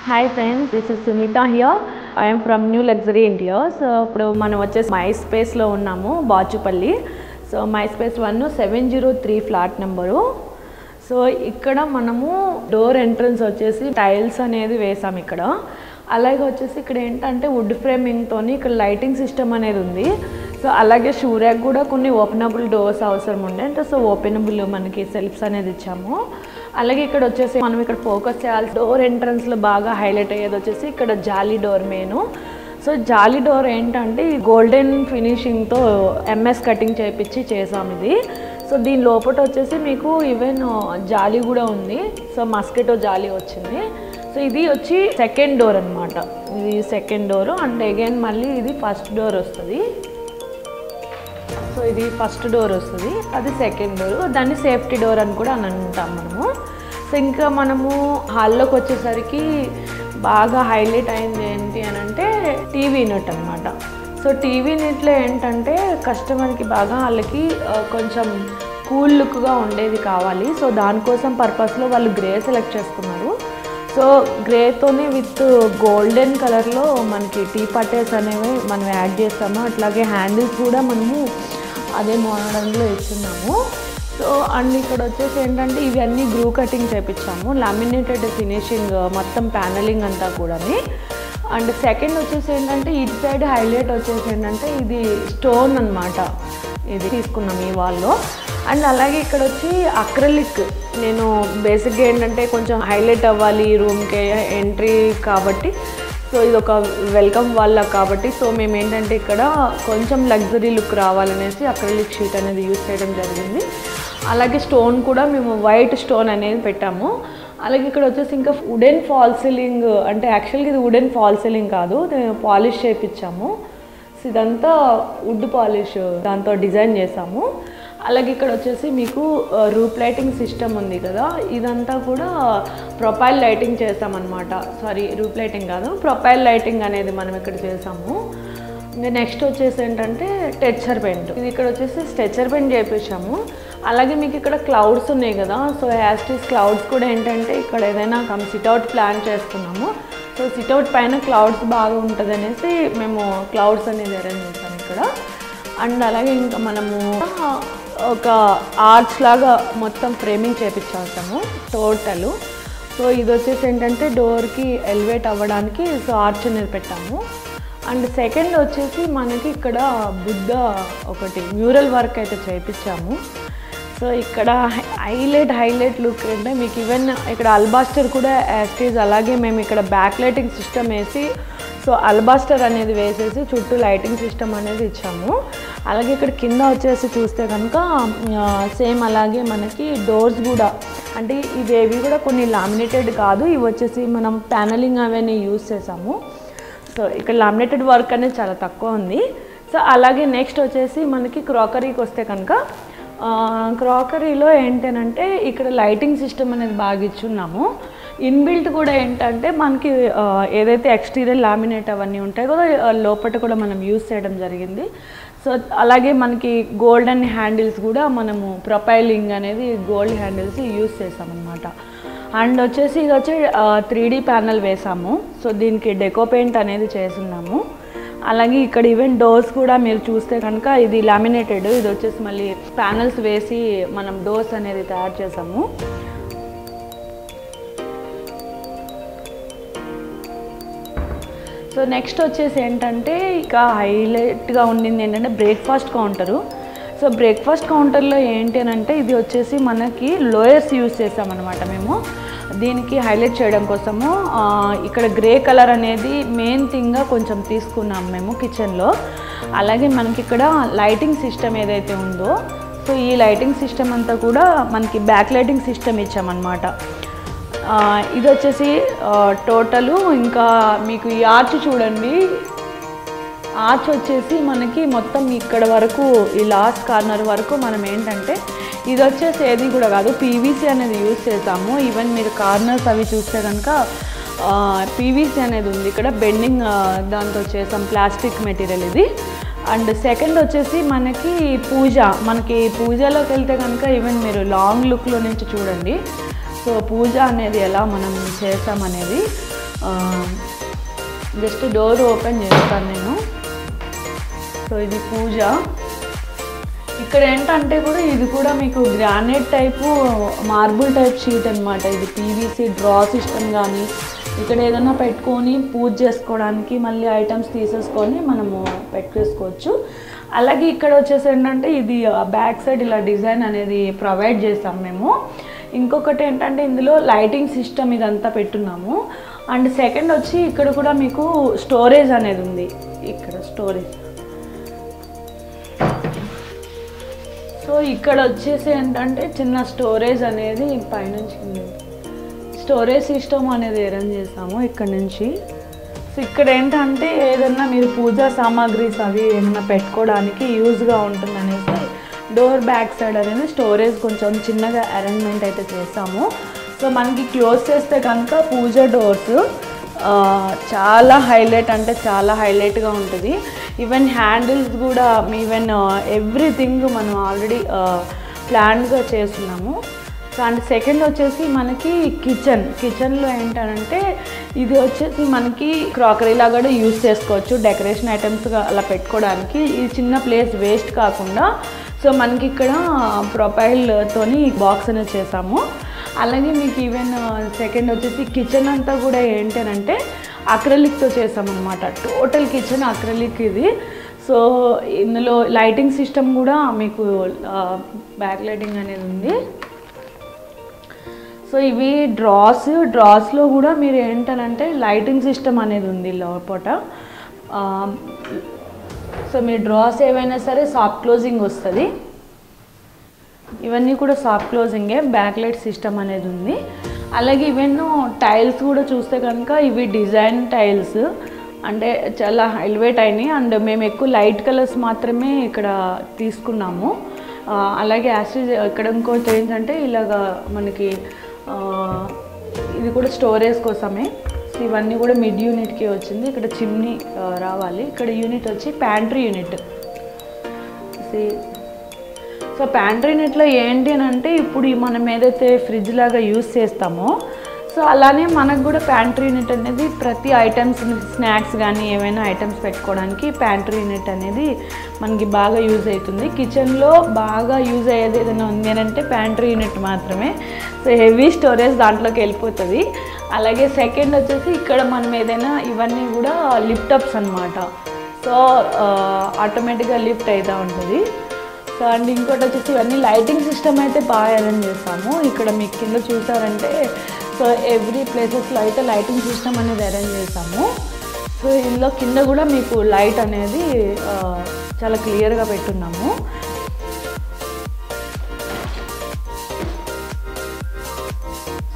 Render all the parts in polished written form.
Hi friends, this is Sunita here. I am from New Luxury India. So ఇప్పుడు మనం వచ్చేసి మై స్పేస్లో ఉన్నాము Bachupally. So my space 1 703 flat number. So ఇక్కడ మనము డోర్ ఎంట్రన్స్ వచ్చేసి టైల్స్ అనేది వేసాము ఇక్కడ. అలాగే వచ్చేసి ఇక్కడ ఏంటంటే వుడ్ ఫ్రేమింగ్తోని ఇక్కడ లైటింగ్ సిస్టమ్ అనేది ఉంది. సో అలాగే షూ ర్యాక్ కూడా కొన్ని ఓపెనబుల్ డోర్స్ అవసరం ఉండే, అంటే సో ఓపెనబుల్ మనకి సెల్ఫ్స్ అనేది ఇచ్చాము. అలాగే ఇక్కడ వచ్చేసి మనం ఇక్కడ ఫోకస్ చేయాల్సి డోర్ ఎంట్రన్స్లో బాగా హైలైట్ అయ్యేది వచ్చేసి ఇక్కడ జాలీ డోర్ మెయిన్. సో జాలీ డోర్ ఏంటంటే గోల్డెన్ ఫినిషింగ్తో ఎంఎస్ కటింగ్ చేయించి చేసాం ఇది. సో దీని లోపల వచ్చేసి మీకు ఈవెన్ జాలీ కూడా ఉంది. సో మస్కిటో జాలీ వచ్చింది. సో ఇది వచ్చి సెకండ్ డోర్ అనమాట. ఇది సెకండ్ డోరు అండ్ అగైన్ మళ్ళీ ఇది ఫస్ట్ డోర్ వస్తుంది. సో ఇది ఫస్ట్ డోర్ వస్తుంది, అది సెకండ్ డోర్. దాన్ని సేఫ్టీ డోర్ అని కూడా అని అంటాం మనము. సో ఇంకా మనము హాల్లోకి వచ్చేసరికి బాగా హైలైట్ అయింది ఏంటి అని అంటే టీవీ యూనిట్ అనమాట. సో టీవీ యూనిట్లో ఏంటంటే కస్టమర్కి బాగా వాళ్ళకి కొంచెం కూల్ లుక్గా ఉండేది కావాలి. సో దానికోసం పర్పస్లో వాళ్ళు గ్రే సెలెక్ట్ చేసుకున్నారు. సో గ్రేతోనే విత్ గోల్డెన్ కలర్లో మనకి టీ పట్టేస్ అనేవి మనం యాడ్ చేస్తాము. అట్లాగే హ్యాండిల్స్ కూడా మనము అదే మోడల్లో ఇస్తున్నాము. సో అండ్ ఇక్కడ వచ్చేసి ఏంటంటే ఇవన్నీ గ్రూ కటింగ్ చేయించాము, లామినేటెడ్ ఫినిషింగ్ మొత్తం ప్యానలింగ్ అంతా కూడా. అండ్ సెకండ్ వచ్చేసి ఏంటంటే ఇటు సైడ్ హైలైట్ వచ్చేసి ఏంటంటే ఇది స్టోన్ అనమాట, ఇది తీసుకున్నాం ఈ వాల్లో. అండ్ అలాగే ఇక్కడ వచ్చి అక్రిలిక్, నేను బేసిక్గా ఏంటంటే కొంచెం హైలైట్ అవ్వాలి రూమ్కి ఎంట్రీ కాబట్టి, సో ఇది ఒక వెల్కమ్ వాల్ కాబట్టి, సో మేము ఏంటంటే ఇక్కడ కొంచెం లగ్జరీ లుక్ రావాలనేసి అక్రిలిక్ షీట్ అనేది యూజ్ చేయడం జరిగింది. అలాగే స్టోన్ కూడా మేము వైట్ స్టోన్ అనేది పెట్టాము. అలాగే ఇక్కడ వచ్చేసి ఇంకా వుడెన్ ఫాల్ సీలింగ్, అంటే యాక్చువల్గా ఇది వుడెన్ ఫాల్ సీలింగ్ కాదు, పాలిష్ చేయించాము. సో ఇదంతా వుడ్ పాలిష్ దాంతో డిజైన్ చేసాము. అలాగే ఇక్కడ వచ్చేసి మీకు రూప్ లైటింగ్ సిస్టమ్ ఉంది కదా, ఇదంతా కూడా ప్రొఫైల్ లైటింగ్ చేసామన్నమాట. సారీ, రూప్ లైటింగ్ కాదు, ప్రొఫైల్ లైటింగ్ అనేది మనం ఇక్కడ చేసాము. ఇంకా నెక్స్ట్ వచ్చేసి ఏంటంటే టెక్స్చర్ పెయింట్, ఇది ఇక్కడ వచ్చేసి స్ట్రెచర్ పెయింట్ చేయించాము. అలాగే మీకు ఇక్కడ క్లౌడ్స్ ఉన్నాయి కదా, సో యాస్టీస్ క్లౌడ్స్ కూడా ఏంటంటే ఇక్కడ ఏదైనా సిట్అవుట్ ప్లాన్ చేసుకున్నాము. సో సిట్అవుట్ పైన క్లౌడ్స్ బాగా ఉంటుంది అనేసి మేము క్లౌడ్స్ అనేది అరేంజ్ చేసాము ఇక్కడ. అండ్ అలాగే ఇంకా మనము ఒక ఆర్చ్ లాగా మొత్తం ఫ్రేమింగ్ చేయించాము టోటల్. సో ఇది వచ్చేసి ఏంటంటే డోర్కి ఎలివేట్ అవ్వడానికి సో ఆర్చ్ అనేది పెట్టాము. అండ్ సెకండ్ వచ్చేసి మనకి ఇక్కడ బుద్ధ ఒకటి మ్యూరల్ వర్క్ అయితే చేయించాము. సో ఇక్కడ హైలైట్ లుక్ అంటే మీకు ఈవెన్ ఇక్కడ అల్బాస్టర్ కూడా యాస్టీజ్, అలాగే మేము ఇక్కడ బ్యాక్ లైటింగ్ సిస్టమ్ వేసి సో అల్బాస్టర్ అనేది వేసేసి చుట్టూ లైటింగ్ సిస్టమ్ అనేది ఇచ్చాము. అలాగే ఇక్కడ కింద వచ్చేసి చూస్తే కనుక సేమ్ అలాగే మనకి డోర్స్ కూడా, అంటే ఇవేవి కూడా కొన్ని లామినేటెడ్ కాదు, ఇవి వచ్చేసి మనం ప్యానలింగ్ అవన్నీ యూజ్ చేసాము. సో ఇక్కడ లామినేటెడ్ వర్క్ అనేది చాలా తక్కువ ఉంది. సో అలాగే నెక్స్ట్ వచ్చేసి మనకి క్రాకరీకి వస్తే కనుక క్రాకరీలో ఏంటంటే ఇక్కడ లైటింగ్ సిస్టమ్ అనేది బాగా ఇచ్చున్నాము. ఇన్బిల్ట్ కూడా ఏంటంటే మనకి ఏదైతే ఎక్స్టీరియర్ లామినేట్ అవన్నీ ఉంటాయి కదా లోపల కూడా మనం యూజ్ చేయడం జరిగింది. సో అలాగే మనకి గోల్డెన్ హ్యాండిల్స్ కూడా మనము ప్రొఫైలింగ్ అనేది గోల్డ్ హ్యాండిల్స్ యూజ్ చేసామన్నమాట. అండ్ వచ్చేసి ఇది వచ్చి 3D ప్యానల్ వేసాము. సో దీనికి డెకో పెయింట్ అనేది చేస్తున్నాము. అలాగే ఇక్కడ ఈవెన్ డోర్స్ కూడా మీరు చూస్తే కనుక ఇది లామినేటెడ్, ఇది వచ్చేసి మళ్ళీ ప్యానల్స్ వేసి మనం డోర్స్ అనేది తయారు చేసాము. సో నెక్స్ట్ వచ్చేసి ఏంటంటే ఇక హైలైట్గా ఉండింది ఏంటంటే బ్రేక్ఫాస్ట్ కౌంటరు. సో బ్రేక్ఫాస్ట్ కౌంటర్లో ఏంటి అని అంటే ఇది వచ్చేసి మనకి లోయర్స్ యూజ్ చేసామన్నమాట మేము దీనికి హైలైట్ చేయడం కోసము. ఇక్కడ గ్రే కలర్ అనేది మెయిన్ థింగ్గా కొంచెం తీసుకున్నాము మేము కిచెన్లో. అలాగే మనకి ఇక్కడ లైటింగ్ సిస్టమ్ ఏదైతే ఉందో, సో ఈ లైటింగ్ సిస్టమ్ అంతా కూడా మనకి బ్యాక్ లైటింగ్ సిస్టమ్ ఇచ్చామన్నమాట. ఇది వచ్చేసి టోటలు. ఇంకా మీకు ఈ ఆర్చ్ చూడండి, ఆర్చ్ వచ్చేసి మనకి మొత్తం ఇక్కడ వరకు ఈ లాస్ట్ కార్నర్ వరకు మనం ఏంటంటే ఇది వచ్చేసి ఏది కూడా కాదు, పీవీసీ అనేది యూజ్ చేసాము. ఈవెన్ మీరు కార్నర్స్ అవి చూస్తే కనుక పీవీసీ అనేది ఉంది ఇక్కడ, బెండింగ్ దాంతో చేసాం, ప్లాస్టిక్ మెటీరియల్ ఇది. అండ్ సెకండ్ వచ్చేసి మనకి పూజలోకి వెళ్తే కనుక ఈవెన్ మీరు లాంగ్ లుక్లో నుంచి చూడండి సో పూజ అనేది ఎలా మనం చేస్తామనేది. జస్ట్ డోర్ ఓపెన్ చేస్తాను నేను. సో ఇది పూజ. ఇక్కడ ఏంటంటే కూడా ఇది కూడా మీకు granite type marble type sheet అనమాట. ఇది పీవీసీ డ్రా సిస్టమ్ కానీ ఇక్కడ ఏదైనా పెట్టుకొని పూజ చేసుకోవడానికి మళ్ళీ ఐటమ్స్ తీసేసుకొని మనము పెట్టేసుకోవచ్చు. అలాగే ఇక్కడ వచ్చేసి ఏంటంటే ఇది బ్యాక్ సైడ్ ఇలా డిజైన్ అనేది ప్రొవైడ్ చేస్తాం మేము. ఇంకొకటి ఏంటంటే ఇందులో లైటింగ్ సిస్టమ్ ఇదంతా పెట్టున్నాము. అండ్ సెకండ్ వచ్చి ఇక్కడ కూడా మీకు స్టోరేజ్ అనేది ఉంది. ఇక్కడ స్టోరేజ్. సో ఇక్కడ వచ్చేసి ఏంటంటే చిన్న స్టోరేజ్ అనేది పైనుంచి స్టోరేజ్ సిస్టమ్ అనేది అరేంజ్ చేస్తాము ఇక్కడ నుంచి. సో ఇక్కడ ఏంటంటే ఏదన్నా మీరు పూజా సామాగ్రీస్ అవి ఏమైనా పెట్టుకోవడానికి యూజ్గా ఉంటుంది అనేసి డోర్ బ్యాక్ సైడ్ అనేది స్టోరేజ్ కొంచెం చిన్నగా అరేంజ్మెంట్ అయితే చేస్తాము. సో మనకి క్లోజ్ చేస్తే కనుక పూజ డోర్స్ చాలా హైలైట్ అంటే చాలా హైలైట్గా ఉంటుంది. ఈవెన్ హ్యాండిల్స్ కూడా ఈవెన్ ఎవ్రీథింగ్ మనం ఆల్రెడీ ప్లాన్గా చేస్తున్నాము. సో అండ్ సెకండ్ వచ్చేసి మనకి కిచెన్లో ఏంటంటే ఇది వచ్చేసి మనకి క్రాకరీ లాగా కూడా యూజ్ చేసుకోవచ్చు. డెకరేషన్ ఐటమ్స్గా అలా పెట్టుకోవడానికి ఈ చిన్న ప్లేస్ వేస్ట్ కాకుండా. సో మనకి ఇక్కడ ప్రొపైల్తోని బాక్స్ అనేది చేసాము. అలాగే మీకు ఈవెన్ సెకండ్ వచ్చేసి కిచెన్ అంతా కూడా ఏంటంటే అక్రిలిక్తో చేసామన్నమాట. టోటల్ కిచెన్ అక్రిలిక్ ఇది. సో ఇందులో లైటింగ్ సిస్టమ్ కూడా మీకు బ్యాక్ లైటింగ్ అనేది ఉంది. సో ఇవి డ్రాస్లో కూడా మీరు ఏంటంటే లైటింగ్ సిస్టమ్ అనేది ఉంది లోపల. సో మీ డ్రాస్ ఏవైనా సరే సాఫ్ట్ క్లోజింగ్ వస్తుంది. ఇవన్నీ కూడా సాఫ్ట్ క్లోజింగే. బ్యాక్ లైట్ సిస్టమ్ అనేది ఉంది. అలాగే ఈవెన్ టైల్స్ కూడా చూస్తే కనుక ఇవి డిజైన్ టైల్స్ అంటే చాలా హైలైట్ అయినాయి. అండ్ మేము ఎక్కువ లైట్ కలర్స్ మాత్రమే ఇక్కడ తీసుకున్నాము. అలాగే యాసిడ్ ఇక్కడ ఇంకోటి ఏంటంటే ఇలాగా మనకి ఇది కూడా స్టోరేజ్ కోసమే. సో ఇవన్నీ కూడా మిడ్ యూనిట్కి వచ్చింది. ఇక్కడ చిమ్నీ రావాలి. ఇక్కడ యూనిట్ వచ్చి ప్యాంట్రీ యూనిట్. సో ప్యాంట్రీ యూనిట్లో ఏంటి అని అంటే ఇప్పుడు మనం ఏదైతే ఫ్రిడ్జ్ లాగా యూజ్ చేస్తామో సో అలానే మనకు కూడా ప్యాంట్రీ యూనిట్ అనేది ప్రతి ఐటమ్స్ స్నాక్స్ కానీ ఏమైనా ఐటమ్స్ పెట్టుకోవడానికి ప్యాంట్రీ యూనిట్ అనేది మనకి బాగా యూజ్ అవుతుంది. కిచెన్లో బాగా యూజ్ అయ్యేది ఏదైనా ఉంది అని అంటే ప్యాంట్రీ యూనిట్ మాత్రమే. సో హెవీ స్టోరేజ్ దాంట్లోకి వెళ్ళిపోతుంది. అలాగే సెకండ్ వచ్చేసి ఇక్కడ మనం ఏదైనా ఇవన్నీ కూడా లిఫ్టప్స్ అనమాట. సో ఆటోమేటిక్గా లిఫ్ట్ అవుతూ ఉంటుంది. సో అండ్ ఇంకోటి వచ్చేసి ఇవన్నీ లైటింగ్ సిస్టమ్ అయితే బాగా అరేంజ్ చేస్తాము. ఇక్కడ మీకు కింద చూసారంటే సో ఎవ్రీ ప్లేసెస్లో అయితే లైటింగ్ సిస్టమ్ అనేది అరేంజ్ చేస్తాము. సో ఇందులో కింద కూడా మీకు లైట్ అనేది చాలా క్లియర్గా పెట్టున్నాము.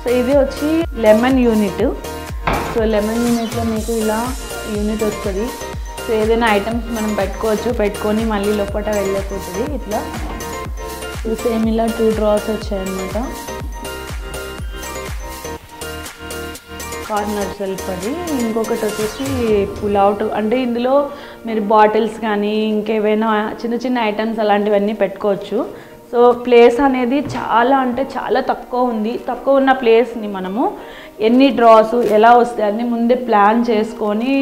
సో ఇది వచ్చి లెమన్ యూనిట్. సో లెమన్ యూనిట్లో మీకు ఇలా యూనిట్ వస్తుంది. సో ఏదైనా ఐటమ్స్ మనం పెట్టుకొని మళ్ళీ లోపల వెళ్ళిపోతుంది. ఇట్లా సేమ్ ఇలా 2 డ్రాస్ వచ్చాయన్నమాట. కార్నర్ సెల్ఫ్ అది. ఇంకొకటి వచ్చేసి పుల్ అవుట్ అంటే ఇందులో మీరు బాటిల్స్ కానీ ఇంకేమైనా చిన్న చిన్న ఐటమ్స్ అలాంటివన్నీ పెట్టుకోవచ్చు. సో ప్లేస్ అనేది చాలా అంటే చాలా తక్కువ ఉంది. తక్కువ ఉన్న ప్లేస్ని మనము ఎన్ని డ్రాస్ ఎలా వస్తాయి అన్నీ ముందే ప్లాన్ చేసుకొని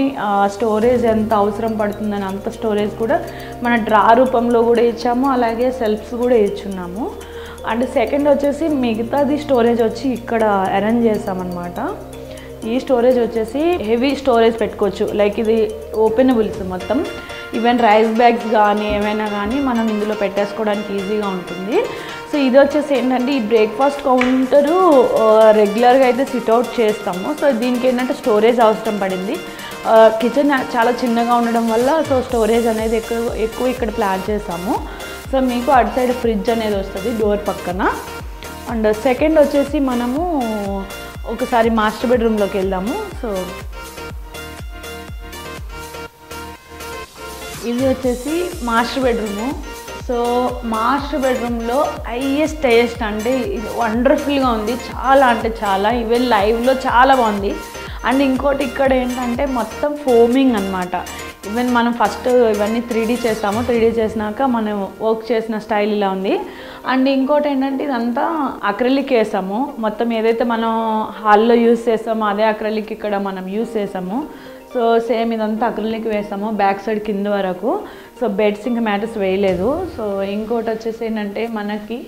స్టోరేజ్ ఎంత అవసరం పడుతుందని అంత స్టోరేజ్ కూడా మన డ్రా రూపంలో కూడా ఇచ్చాము. అలాగే సెల్ఫ్స్ కూడా ఇచ్చున్నాము. అండ్ సెకండ్ వచ్చేసి మిగతాది స్టోరేజ్ వచ్చి ఇక్కడ అరేంజ్ చేస్తామన్నమాట. ఈ స్టోరేజ్ వచ్చేసి హెవీ స్టోరేజ్ పెట్టుకోవచ్చు. లైక్ ఇది ఓపెనబుల్స్ మొత్తం. ఈవెన్ రైస్ బ్యాగ్స్ కానీ ఏమైనా కానీ మనం ఇందులో పెట్టేసుకోవడానికి ఈజీగా ఉంటుంది. సో ఇది వచ్చేసి ఏంటంటే ఈ బ్రేక్ఫాస్ట్ కౌంటరు రెగ్యులర్గా అయితే సిట్అవుట్ చేస్తాము. సో దీనికి ఏంటంటే స్టోరేజ్ అవసరం పడింది. కిచెన్ చాలా చిన్నగా ఉండడం వల్ల సో స్టోరేజ్ అనేది ఎక్కువ ఇక్కడ ప్లాన్ చేస్తాము. సో మీకు అటు సైడ్ ఫ్రిడ్జ్ అనేది వస్తుంది డోర్ పక్కన. అండ్ సెకండ్ వచ్చేసి మనము ఒకసారి మాస్టర్ బెడ్రూమ్లోకి వెళ్దాము. సో ఇది వచ్చేసి మాస్టర్ బెడ్రూము. సో మాస్టర్ బెడ్రూమ్లో హైయెస్ట్ అంటే ఇది వండర్ఫుల్గా ఉంది. చాలా అంటే చాలా ఈవెన్ లైవ్లో చాలా బాగుంది. అండ్ ఇంకోటి ఇక్కడ ఏంటంటే మొత్తం ఫోమింగ్ అనమాట. ఈవెన్ మనం ఫస్ట్ ఇవన్నీ 3D చేస్తాము. 3D చేసినాక మనం వర్క్ చేసిన స్టైల్ ఇలా ఉంది. అండ్ ఇంకోటి ఏంటంటే ఇదంతా అక్రిలిక్ వేసాము. మొత్తం ఏదైతే మనం హాల్లో యూస్ చేస్తామో అదే అక్రిలిక్ ఇక్కడ మనం యూస్ చేసాము. సో సేమ్ ఇదంతా అక్రిలిక్ వేసాము బ్యాక్ సైడ్ కింద వరకు. సో బెడ్స్ ఇంకా మ్యాటర్స్ వేయలేదు. సో ఇంకోటి వచ్చేసి ఏంటంటే మనకి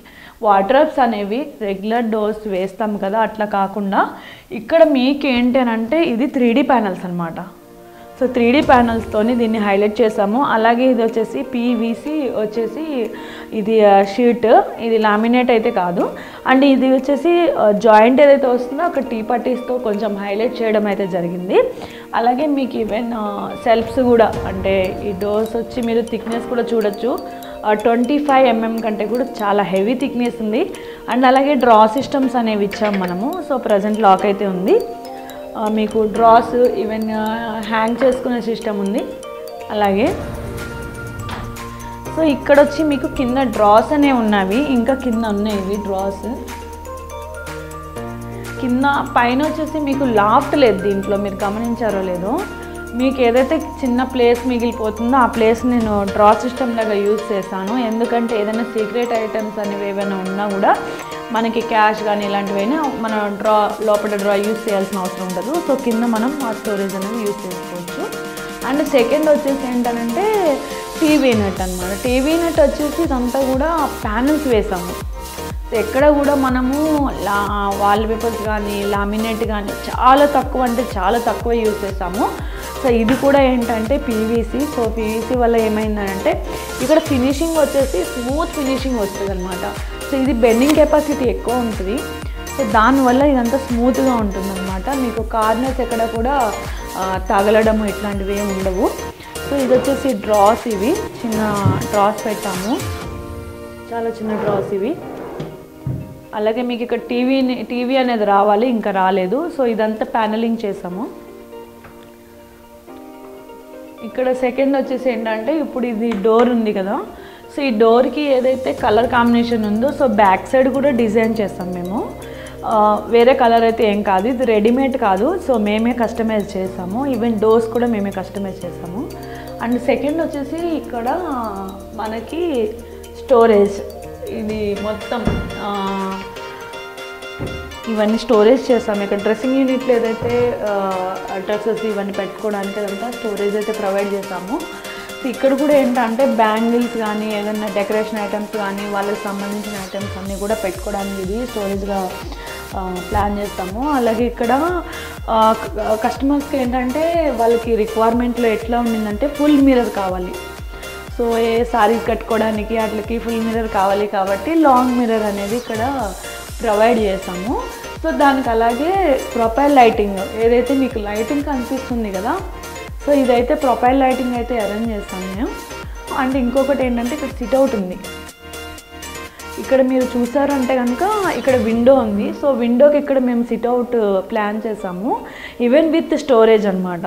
వార్డ్రోబ్స్ అనేవి రెగ్యులర్ డోర్స్ వేస్తాం కదా, అట్లా కాకుండా ఇక్కడ మీకు ఏంటి అని అంటే ఇది 3D ప్యానల్స్ అనమాట. సో 3D ప్యానల్స్తోని దీన్ని హైలైట్ చేసాము. అలాగే ఇది వచ్చేసి పీవీసీ వచ్చేసి ఇది షీట్, ఇది లామినేట్ అయితే కాదు. అండ్ ఇది వచ్చేసి జాయింట్ ఏదైతే వస్తుందో అక్కడ టీ పట్టీస్తో కొంచెం హైలైట్ చేయడం అయితే జరిగింది. అలాగే మీకు ఈవెన్ సెల్ఫ్స్ కూడా, అంటే ఈ డోర్స్ వచ్చి మీరు థిక్నెస్ కూడా చూడొచ్చు. 25 mm కంటే కూడా చాలా హెవీ థిక్నెస్ ఉంది. అండ్ అలాగే డ్రా సిస్టమ్స్ అనేవి ఇచ్చాం మనము. సో ప్రజెంట్ లాక్ అయితే ఉంది. మీకు డ్రాస్ ఈవెన్ హ్యాంగ్ చేసుకునే సిస్టమ్ ఉంది. అలాగే సో ఇక్కడ వచ్చి మీకు కింద డ్రాస్ అనేవి ఉన్నవి, ఇంకా కింద ఉన్నాయి ఇవి డ్రాస్. కింద పైన వచ్చేసి మీకు లాఫ్ట్ లేదు దీంట్లో, మీరు గమనించారో లేదో. మీకు ఏదైతే చిన్న ప్లేస్ మిగిలిపోతుందో ఆ ప్లేస్ నేను డ్రా సిస్టమ్ లాగా యూజ్ చేశాను. ఎందుకంటే ఏదైనా సీక్రెట్ ఐటమ్స్ అనేవి ఏమైనా ఉన్నా కూడా మనకి క్యాష్ కానీ ఇలాంటివైనా మన లోపల డ్రా యూజ్ చేయాల్సిన అవసరం ఉండదు. సో కింద మనం ఆ స్టోరేజ్ అనేది యూజ్ చేసుకోవచ్చు. అండ్ సెకండ్ వచ్చేసి ఏంటంటే టీవీ నెట్ అనమాట. టీవీ నెట్ వచ్చేసి ఇదంతా కూడా ప్యానల్స్ వేసాము. ఎక్కడ కూడా మనము వాల్ పేపర్స్ కానీ లామినేట్ కానీ చాలా తక్కువ, అంటే చాలా తక్కువ యూజ్ చేసాము. సో ఇది కూడా ఏంటంటే పీవీసీ. సో పీవీసీ వల్ల ఏమైందంటే ఇక్కడ ఫినిషింగ్ వచ్చేసి స్మూత్ ఫినిషింగ్ వస్తుంది అనమాట. సో ఇది బెండింగ్ కెపాసిటీ ఎక్కువ ఉంటుంది. సో దానివల్ల ఇదంతా స్మూత్గా ఉంటుంది అనమాట. మీకు కార్నర్స్ ఎక్కడ కూడా తగలడము ఇట్లాంటివి ఏమి ఉండవు. సో ఇది వచ్చేసి డ్రాస్, ఇవి చిన్న డ్రాస్ పెట్టాము, చాలా చిన్న డ్రాస్ ఇవి. అలాగే మీకు ఇక్కడ టీవీ అనేది రావాలి, ఇంకా రాలేదు. సో ఇదంతా ప్యానలింగ్ చేసాము. ఇక్కడ సెకండ్ వచ్చేసి ఏంటంటే ఇప్పుడు ఇది డోర్ ఉంది కదా, సో ఈ డోర్కి ఏదైతే కలర్ కాంబినేషన్ ఉందో సో బ్యాక్ సైడ్ కూడా డిజైన్ చేస్తాం మేము. వేరే కలర్ అయితే ఏం కాదు, ఇది రెడీమేడ్ కాదు. సో మేమే కస్టమైజ్ చేసాము. ఈవెన్ డోర్స్ కూడా మేమే కస్టమైజ్ చేసాము. అండ్ సెకండ్ వచ్చేసి ఇక్కడ మనకి స్టోరేజ్, ఇది మొత్తం ఇవన్నీ స్టోరేజ్ చేస్తాము. ఇక్కడ డ్రెస్సింగ్ యూనిట్లో ఏదైతే డ్రెస్సెస్ ఇవన్నీ పెట్టుకోవడానికి అదంతా స్టోరేజ్ అయితే ప్రొవైడ్ చేస్తాము. సో ఇక్కడ కూడా ఏంటంటే బ్యాంగిల్స్ కానీ ఏదైనా డెకరేషన్ ఐటమ్స్ కానీ వాళ్ళకి సంబంధించిన ఐటమ్స్ అన్నీ కూడా పెట్టుకోవడానికి ఇది స్టోరేజ్గా ప్లాన్ చేస్తాము. అలాగే ఇక్కడ కస్టమర్స్కి ఏంటంటే వాళ్ళకి రిక్వైర్మెంట్లో ఎట్లా ఉండిందంటే ఫుల్ మిర్రర్ కావాలి. సో ఏ సారీస్ కట్టుకోవడానికి అట్లకి ఫుల్ మిర్రర్ కావాలి కాబట్టి లాంగ్ మిర్రర్ అనేది ఇక్కడ ప్రొవైడ్ చేస్తాము. సో దానికి అలాగే ప్రొఫైల్ లైటింగ్, ఏదైతే మీకు లైటింగ్ కనిపిస్తుంది కదా, సో ఇదైతే ప్రొఫైల్ లైటింగ్ అయితే అరేంజ్ చేస్తాము మేము. అండ్ ఇంకొకటి ఏంటంటే ఇక్కడ సిట్అవుట్ ఉంది. ఇక్కడ మీరు చూసారంటే కనుక ఇక్కడ విండో ఉంది. సో విండోకి ఇక్కడ మేము సిట్అవుట్ ప్లాన్ చేసాము, ఈవెన్ విత్ స్టోరేజ్ అనమాట.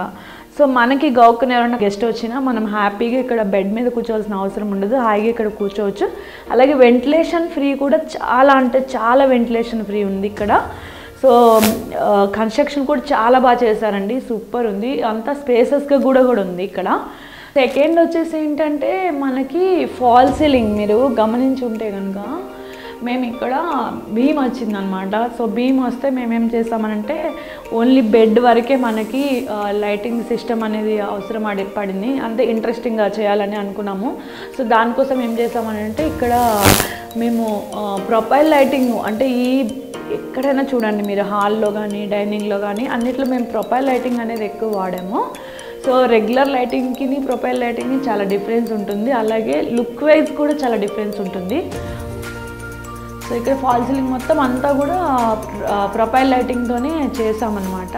సో మనకి గౌక్కుని ఎవరైనా గెస్ట్ వచ్చినా మనం హ్యాపీగా ఇక్కడ బెడ్ మీద కూర్చోవాల్సిన అవసరం ఉండదు, హాయిగా ఇక్కడ కూర్చోవచ్చు. అలాగే వెంటిలేషన్ ఫ్రీ కూడా చాలా, అంటే చాలా వెంటిలేషన్ ఫ్రీ ఉంది ఇక్కడ. సో కన్స్ట్రక్షన్ కూడా చాలా బాగా చేశారండి, సూపర్ ఉంది. అంతా స్పేసెస్గా కూడా ఉంది ఇక్కడ. సెకండ్ వచ్చేసి ఏంటంటే మనకి ఫాల్ సీలింగ్, మీరు గమనించి ఉంటే కనుక మేము ఇక్కడ బీమ్ వచ్చిందనమాట. సో బీమ్ వస్తే మేమేం చేస్తామనంటే ఓన్లీ బెడ్ వరకే మనకి లైటింగ్ సిస్టమ్ అనేది అవసరం పడింది, అంతే ఇంట్రెస్టింగ్గా చేయాలని అనుకున్నాము. సో దానికోసం ఏం చేస్తామనంటే ఇక్కడ మేము ప్రొఫైల్ లైటింగ్, అంటే ఎక్కడైనా చూడండి మీరు హాల్లో కానీ డైనింగ్లో కానీ అన్నిట్లో మేము ప్రొఫైల్ లైటింగ్ అనేది ఎక్కువ వాడాము. సో రెగ్యులర్ లైటింగ్కి ప్రొఫైల్ లైటింగ్కి చాలా డిఫరెన్స్ ఉంటుంది. అలాగే లుక్ వైజ్ కూడా చాలా డిఫరెన్స్ ఉంటుంది. సో ఇక్కడ ఫాల్ సీలింగ్ మొత్తం అంతా కూడా ప్రొఫైల్ లైటింగ్తోనే చేసామన్నమాట.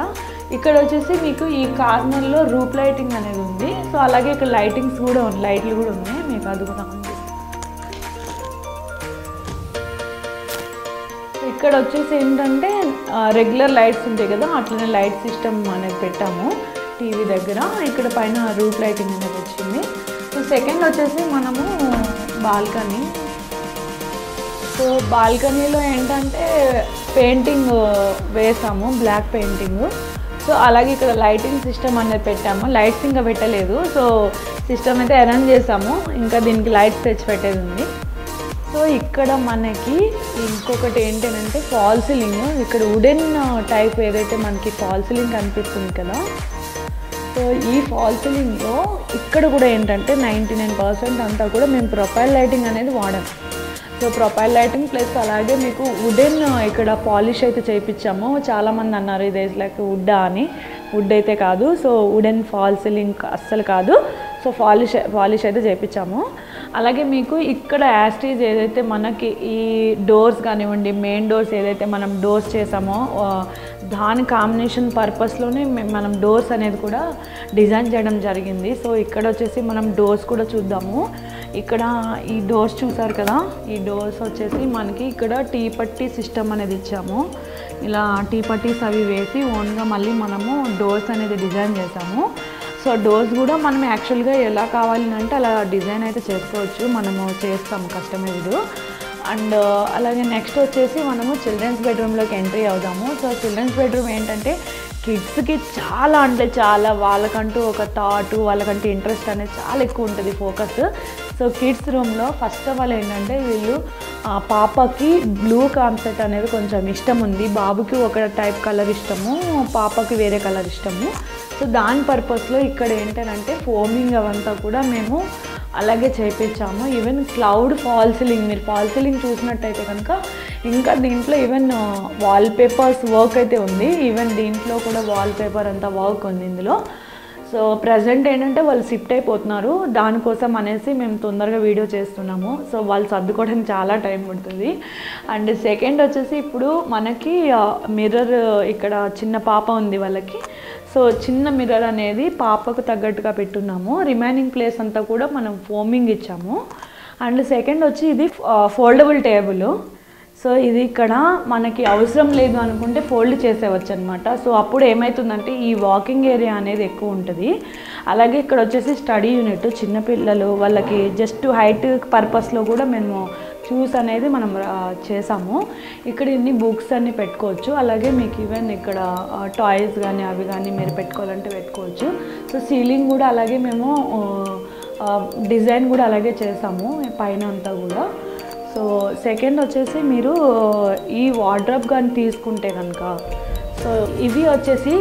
ఇక్కడ వచ్చేసి మీకు ఈ కార్నర్లో రూప్ లైటింగ్ అనేది ఉంది. సో అలాగే ఇక్కడ లైటింగ్స్ కూడా లైట్లు కూడా ఉన్నాయి, మీకు అది కూడా ఉంది. ఇక్కడ వచ్చేసి ఏంటంటే రెగ్యులర్ లైట్స్ ఉంటాయి కదా, అట్లనే లైట్ సిస్టమ్ అనేది పెట్టాము టీవీ దగ్గర. ఇక్కడ పైన రూట్ లైటింగ్ అనేది వచ్చింది. సో సెకండ్ వచ్చేసి మనము బాల్కనీ. సో బాల్కనీలో ఏంటంటే పెయింటింగ్ వేసాము, బ్లాక్ పెయింటింగ్. సో సో అలాగే ఇక్కడ లైటింగ్ సిస్టమ్ అనేది పెట్టాము. లైట్స్ ఇంకా పెట్టలేదు, సో సిస్టమ్ అయితే అరేంజ్ చేసాము, ఇంకా దీనికి లైట్స్ తెచ్చి పెట్టేది ఉంది. సో ఇక్కడ మనకి ఇంకొకటి ఏంటంటే ఫాల్ సీలింగ్. ఇక్కడ వుడెన్ టైప్ ఏదైతే మనకి ఫాల్ సీలింగ్ కనిపిస్తుంది కదా, సో ఈ ఫాల్ సీలింగ్లో ఇక్కడ కూడా ఏంటంటే 99% అంతా కూడా మేము ప్రొఫైల్ లైటింగ్ అనేది వాడాం. సో ప్రొఫైల్ లైటింగ్ ప్లస్ అలాగే మీకు వుడెన్ ఇక్కడ పాలిష్ అయితే చేయించాము. చాలామంది అన్నారు ఇది లైక్ వుడ్డా అని. వుడ్ అయితే కాదు, సో వుడెన్ ఫాల్ సీలింగ్ అస్సలు కాదు. సో పాలిష్ అయితే చేయించాము. అలాగే మీకు ఇక్కడ యాస్టీజ్ ఏదైతే మనకి ఈ డోర్స్ కానివ్వండి, మెయిన్ డోర్స్ ఏదైతే మనం డోర్స్ చేసామో దాని కాంబినేషన్ పర్పస్లోనే మనం డోర్స్ అనేది కూడా డిజైన్ చేయడం జరిగింది. సో ఇక్కడ వచ్చేసి మనం డోర్స్ కూడా చూద్దాము. ఇక్కడ ఈ డోర్స్ చూసారు కదా, ఈ డోర్స్ వచ్చేసి మనకి ఇక్కడ టీ పట్టీ సిస్టమ్ అనేది ఇచ్చాము. ఇలా టీ పట్టీస్ అవి వేసి ఓన్గా మళ్ళీ మనము డోర్స్ అనేది డిజైన్ చేసాము. సో డోర్స్ కూడా మనం యాక్చువల్గా ఎలా కావాలి అంటే అలా డిజైన్ అయితే చేసుకోవచ్చు, మనము చేస్తాము కస్టమైజ్డ్. అండ్ అలాగే నెక్స్ట్ వచ్చేసి మనము చిల్డ్రన్స్ బెడ్రూమ్లోకి ఎంట్రీ అవుదాము. సో చిల్డ్రన్స్ బెడ్రూమ్ ఏంటంటే కిడ్స్కి చాలా అంటే చాలా వాళ్ళకంటూ ఒక థాట్, వాళ్ళకంటూ ఇంట్రెస్ట్ అనేది చాలా ఎక్కువ ఉంటుంది, ఫోకస్. సో కిడ్స్ రూమ్లో ఫస్ట్ ఆఫ్ ఆల్ ఏంటంటే వీళ్ళు పాపకి బ్లూ కాన్సెప్ట్ అనేది కొంచెం ఇష్టం ఉంది, బాబుకి ఒక టైప్ కలర్ ఇష్టము, పాపకి వేరే కలర్ ఇష్టము. సో దాని పర్పస్లో ఇక్కడ ఏంటంటే ఫోమింగ్ అవంతా కూడా మేము అలాగే చేయించాము. ఈవెన్ క్లౌడ్ ఫాల్ సీలింగ్, మీరు ఫాల్ సీలింగ్ చూసినట్టయితే కనుక ఇంకా దీంట్లో ఈవెన్ వాల్పేపర్స్ వర్క్ అయితే ఉంది. ఈవెన్ దీంట్లో కూడా వాల్పేపర్ అంతా వర్క్ ఉంది ఇందులో. సో ప్రజెంట్ ఏంటంటే వాళ్ళు షిఫ్ట్ అయిపోతున్నారు, దానికోసం అనేసి మేము తొందరగా వీడియో చేస్తున్నాము. సో వాళ్ళు సర్దుకోవడానికి చాలా టైం పడుతుంది. అండ్ సెకండ్ వచ్చేసి ఇప్పుడు మనకి మిర్రర్, ఇక్కడ చిన్న పాప ఉంది వాళ్ళకి, సో చిన్న మిర్రర్ అనేది పాపకు తగ్గట్టుగా పెట్టున్నాము. రిమైనింగ్ ప్లేస్ అంతా కూడా మనం ఫోమింగ్ ఇచ్చాము. అండ్ సెకండ్ వచ్చి ఇది ఫోల్డబుల్ టేబుల్. సో ఇది ఇక్కడ మనకి అవసరం లేదు అనుకుంటే ఫోల్డ్ చేసేవచ్చు అనమాట. సో అప్పుడు ఏమవుతుందంటే ఈ వాకింగ్ ఏరియా అనేది ఎక్కువ ఉంటుంది. అలాగే ఇక్కడ వచ్చేసి స్టడీ యూనిట్, చిన్నపిల్లలు వాళ్ళకి జస్ట్ హైట్ పర్పస్లో కూడా మేము షూస్ అనేది మనం చేసాము. ఇక్కడ ఇన్ని బుక్స్ అన్నీ పెట్టుకోవచ్చు. అలాగే మీకు ఈవెన్ ఇక్కడ టాయ్స్ కానీ అవి కానీ మీరు పెట్టుకోవాలంటే పెట్టుకోవచ్చు. సో సీలింగ్ కూడా అలాగే మేము డిజైన్ కూడా అలాగే చేసాము పైన అంతా కూడా. సో సెకండ్ వచ్చేసి మీరు ఈ వార్డ్రోబ్ కానీ తీసుకుంటే కనుక, సో ఇవి వచ్చేసి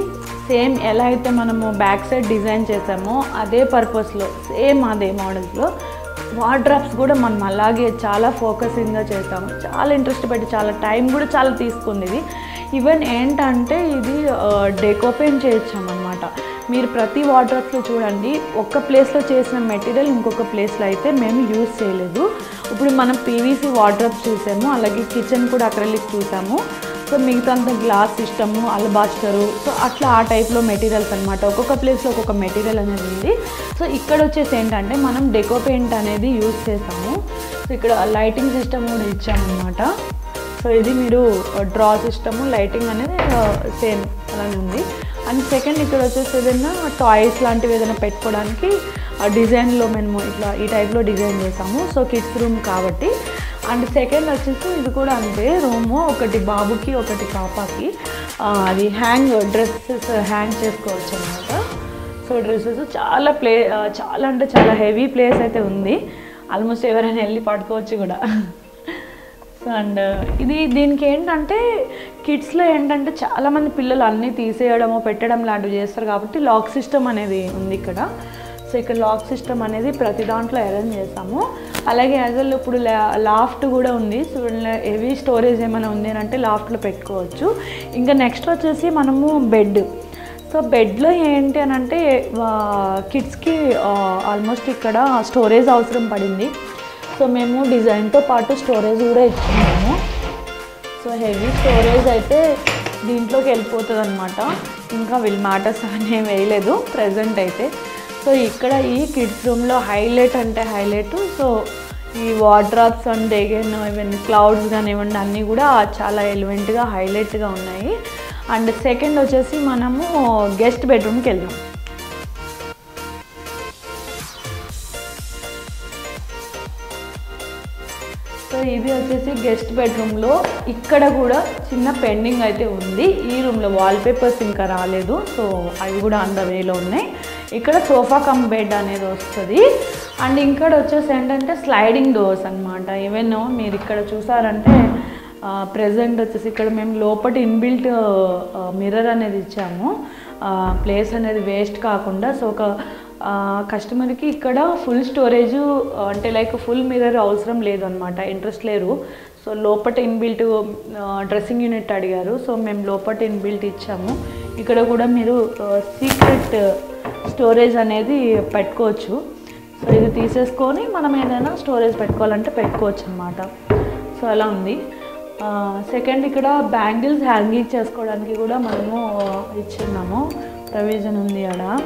సేమ్ ఎలా అయితే మనము బ్యాక్ సైడ్ డిజైన్ చేసామో అదే పర్పస్లో సేమ్ అదే మోడల్స్లో వార్డ్రోబ్స్ కూడా మనం అలాగే చాలా ఫోకసింగ్గా చేసాము. చాలా ఇంట్రెస్ట్ పెట్టి చాలా టైం కూడా చాలా తీసుకుంది ఇది. ఈవెన్ ఏంటంటే ఇది డెకోపెయింట్ చేయొచ్చామన్నమాట. మీరు ప్రతి వార్డ్రోబ్స్లో చూడండి, ఒక్క ప్లేస్లో చేసిన మెటీరియల్ ఇంకొక ప్లేస్లో అయితే మేము యూజ్ చేయలేదు. ఇప్పుడు మనం పీవీసీ వార్డ్రోబ్స్ చూసాము, అలాగే కిచెన్ కూడా అక్రిలిక్ చూసాము. సో మిగతా అంతా గ్లాస్ సిస్టము, అల్బాస్టరు, సో అట్లా ఆ టైప్లో మెటీరియల్స్ అనమాట. ఒక్కొక్క ప్లేస్లో ఒక్కొక్క మెటీరియల్ అనేది ఉంది. సో ఇక్కడ వచ్చేసి ఏంటంటే మనం డెకో పెయింట్ అనేది యూజ్ చేసాము. సో ఇక్కడ లైటింగ్ సిస్టమ్ కూడా ఇచ్చామన్నమాట. సో ఇది మీరు డ్రా సిస్టము, లైటింగ్ అనేది సేమ్ అలానే ఉంది. అండ్ సెకండ్ ఇక్కడ వచ్చేసి ఏదైనా టాయ్స్ లాంటివి ఏదైనా పెట్టుకోవడానికి ఆ డిజైన్లో మేము ఇట్లా ఈ టైప్లో డిజైన్ చేసాము. సో కిడ్స్ రూమ్ కాబట్టి. అండ్ సెకండ్ వచ్చేసి ఇది కూడా అంతే, రూము ఒకటి బాబుకి ఒకటి పాపకి, అది డ్రెస్సెస్ హ్యాంగ్ చేసుకోవచ్చు అనమాట. సో డ్రెస్సెస్ చాలా అంటే చాలా హెవీ ప్లేస్ అయితే ఉంది, ఆల్మోస్ట్ ఎవరైనా వెళ్ళి పడుకోవచ్చు కూడా. సో అండ్ దీనికి ఏంటంటే కిడ్స్లో ఏంటంటే చాలామంది పిల్లలు అన్నీ తీసేయడము పెట్టడం లాంటివి చేస్తారు కాబట్టి లాక్ సిస్టమ్ అనేది ఉంది ఇక్కడ. సో ఇక్కడ లాక్ సిస్టమ్ అనేది ప్రతి దాంట్లో అరేంజ్ చేసాము. అలాగే యాజ్ వెల్ ఇప్పుడు లాఫ్ట్ కూడా ఉంది. సో హెవీ స్టోరేజ్ ఏమైనా ఉంది అంటే లాఫ్ట్లో పెట్టుకోవచ్చు. ఇంకా నెక్స్ట్ వచ్చేసి మనము బెడ్. సో బెడ్లో ఏంటి అని అంటే కిడ్స్కి ఆల్మోస్ట్ ఇక్కడ స్టోరేజ్ అవసరం పడింది. సో మేము డిజైన్తో పాటు స్టోరేజ్ కూడా ఇచ్చుకున్నాము. సో హెవీ స్టోరేజ్ అయితే దీంట్లోకి వెళ్ళిపోతుంది అనమాట. ఇంకా వీల్ మ్యాటర్స్ అనేవి వేయలేదు ప్రజెంట్ అయితే. సో ఇక్కడ ఈ కిడ్స్ రూమ్లో హైలైట్ అంటే హైలైట్, సో ఈ wardrobes and again even clouds కానివ్వండి అన్నీ కూడా చాలా ఎలివెంట్గా హైలైట్గా ఉన్నాయి. అండ్ సెకండ్ వచ్చేసి మనము గెస్ట్ బెడ్రూమ్కి వెళ్దాం. సో ఇది వచ్చేసి గెస్ట్ బెడ్రూమ్లో ఇక్కడ కూడా చిన్న పెండింగ్ అయితే ఉంది. ఈ రూమ్లో వాల్పేపర్స్ ఇంకా రాలేదు, సో అవి కూడా అండర్ వేలో ఉన్నాయి. ఇక్కడ సోఫా కమ్ బెడ్ అనేది వస్తుంది. అండ్ ఇక్కడ వచ్చేసి ఏంటంటే స్లైడింగ్ డోర్స్ అనమాట. ఈవెన్ మీరు ఇక్కడ చూసారంటే ప్రెజెంట్ వచ్చేసి ఇక్కడ మేము లోపల ఇన్బిల్ట్ మిర్రర్ అనేది ఇచ్చాము, ప్లేస్ అనేది వేస్ట్ కాకుండా. సో ఒక కస్టమర్కి ఇక్కడ ఫుల్ స్టోరేజ్ అంటే లైక్ ఫుల్ మిర్రర్ అవసరం లేదు అనమాట, ఇంట్రెస్ట్ లేరు. సో లోపల ఇన్బిల్ట్ డ్రెస్సింగ్ యూనిట్ అడిగారు, సో మేము లోపల ఇన్బిల్ట్ ఇచ్చాము. ఇక్కడ కూడా మీరు సీక్రెట్ స్టోరేజ్ అనేది పెట్టుకోవచ్చు. సో ఇది తీసేసుకొని మనం ఏదైనా స్టోరేజ్ పెట్టుకోవాలంటే పెట్టుకోవచ్చు అనమాట. సో అలా ఉంది. సెకండ్ ఇక్కడ బ్యాంగిల్స్ హ్యాంగింగ్ చేసుకోవడానికి కూడా మనము ఇచ్చున్నాము, ప్రొవిజన్ ఉంది అక్కడ.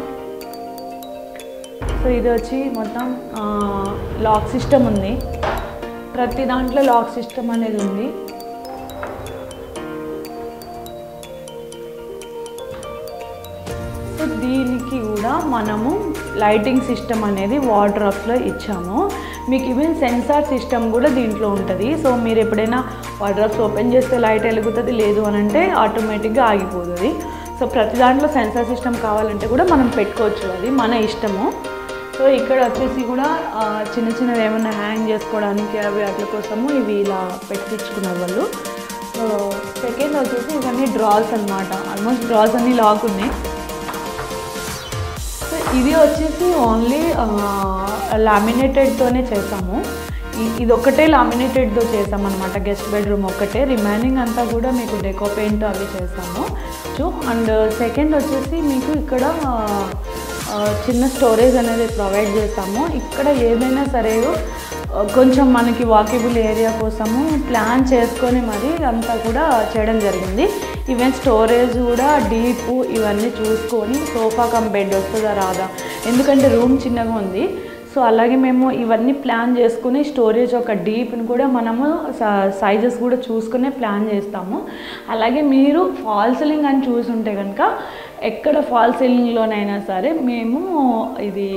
సో ఇది వచ్చి మొత్తం లాక్ సిస్టమ్ ఉంది, ప్రతి దాంట్లో లాక్ సిస్టమ్ అనేది ఉంది. సో దీనికి కూడా మనము లైటింగ్ సిస్టమ్ అనేది వార్డ్రోబ్స్లో ఇచ్చాము. మీకు ఈవెన్ సెన్సార్ సిస్టమ్ కూడా దీంట్లో ఉంటుంది. సో మీరు ఎప్పుడైనా వార్డ్రోబ్స్ ఓపెన్ చేస్తే లైట్ వెలుగుతుంది, లేదు అని అంటే ఆటోమేటిక్గా ఆగిపోతుంది. సో ప్రతి దాంట్లో సెన్సార్ సిస్టమ్ కావాలంటే కూడా మనం పెట్టుకోవచ్చు, అది మన ఇష్టము. సో ఇక్కడ వచ్చేసి కూడా చిన్న చిన్నవి ఏమైనా హ్యాంగ్ చేసుకోవడానికి అవి వాటి కోసము ఇవి ఇలా పెట్టించుకున్నారు వాళ్ళు. సో సెకండ్ వచ్చేసి ఇవన్నీ డ్రాస్ అనమాట, ఆల్మోస్ట్ డ్రాస్ అన్నీ లాక్ ఉన్నాయి. సో ఇది వచ్చేసి ఓన్లీ లామినేటెడ్తోనే చేసాము, ఇది ఒక్కటే లామినేటెడ్తో చేసామన్నమాట. గెస్ట్ బెడ్రూమ్ ఒక్కటే, రిమైనింగ్ అంతా కూడా మీకు డెకో పెయింట్ అవి చేసాము. సో అండ్ సెకండ్ వచ్చేసి మీకు ఇక్కడ చిన్న స్టోరేజ్ అనేది ప్రొవైడ్ చేస్తాము. ఇక్కడ ఏదైనా సరే కొంచెం మనకి వాకేబుల్ ఏరియా కోసము ప్లాన్ చేసుకొని మరి అంతా కూడా చేయడం జరిగింది. ఈవెన్ స్టోరేజ్ కూడా డీప్ ఇవన్నీ చూసుకొని సోఫా కమ్ బెడ్ వస్తుందా రాదా, ఎందుకంటే రూమ్ చిన్నగా ఉంది. సో అలాగే మేము ఇవన్నీ ప్లాన్ చేసుకుని స్టోరేజ్ ఒక డీప్ని కూడా మనము సైజెస్ కూడా చూసుకునే ప్లాన్ చేస్తాము. అలాగే మీరు ఫాల్ సీలింగ్ అని చూసుంటే కనుక ఎక్కడ ఫాల్ సీలింగ్లోనైనా సరే మేము ఇది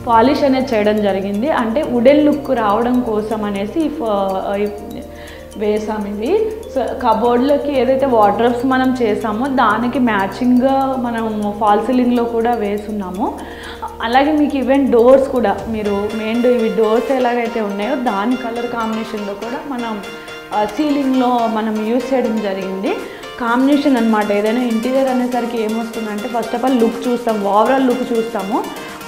పాలిష్ అనేది చేయడం జరిగింది, అంటే వుడెన్ లుక్ రావడం కోసం అనేసి వేసాము ఇవి. సో కబోర్డ్లోకి ఏదైతే వార్డ్రోబ్స్ మనం చేసామో దానికి మ్యాచింగ్గా మనం ఫాల్ సీలింగ్లో కూడా వేసున్నాము. అలాగే మీకు ఈవెన్ డోర్స్ కూడా మీరు మెయిన్ ఇవి డోర్స్ ఎలాగైతే ఉన్నాయో దాని కలర్ కాంబినేషన్లో కూడా మనం సీలింగ్లో మనం యూజ్ చేయడం జరిగింది. కాంబినేషన్ అనమాట. ఏదైనా ఇంటీరియర్ అనేసరికి ఏమొస్తుందంటే ఫస్ట్ ఆఫ్ ఆల్ లుక్ చూస్తాం, ఓవరాల్ లుక్ చూస్తాము.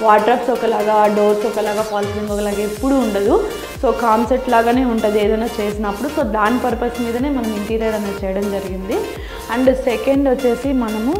వార్డ్రోబ్స్ ఒకలాగా, డోర్స్ ఒకలాగా, ఫాల్ సీలింగ్ ఒకలాగా ఎప్పుడు ఉండదు. సో కాన్సెప్ట్ లాగానే ఉంటుంది ఏదైనా చేసినప్పుడు. సో దాని పర్పస్ మీదనే మనం ఇంటీరియర్ అనేది చేయడం జరిగింది. అండ్ సెకండ్ వచ్చేసి మనము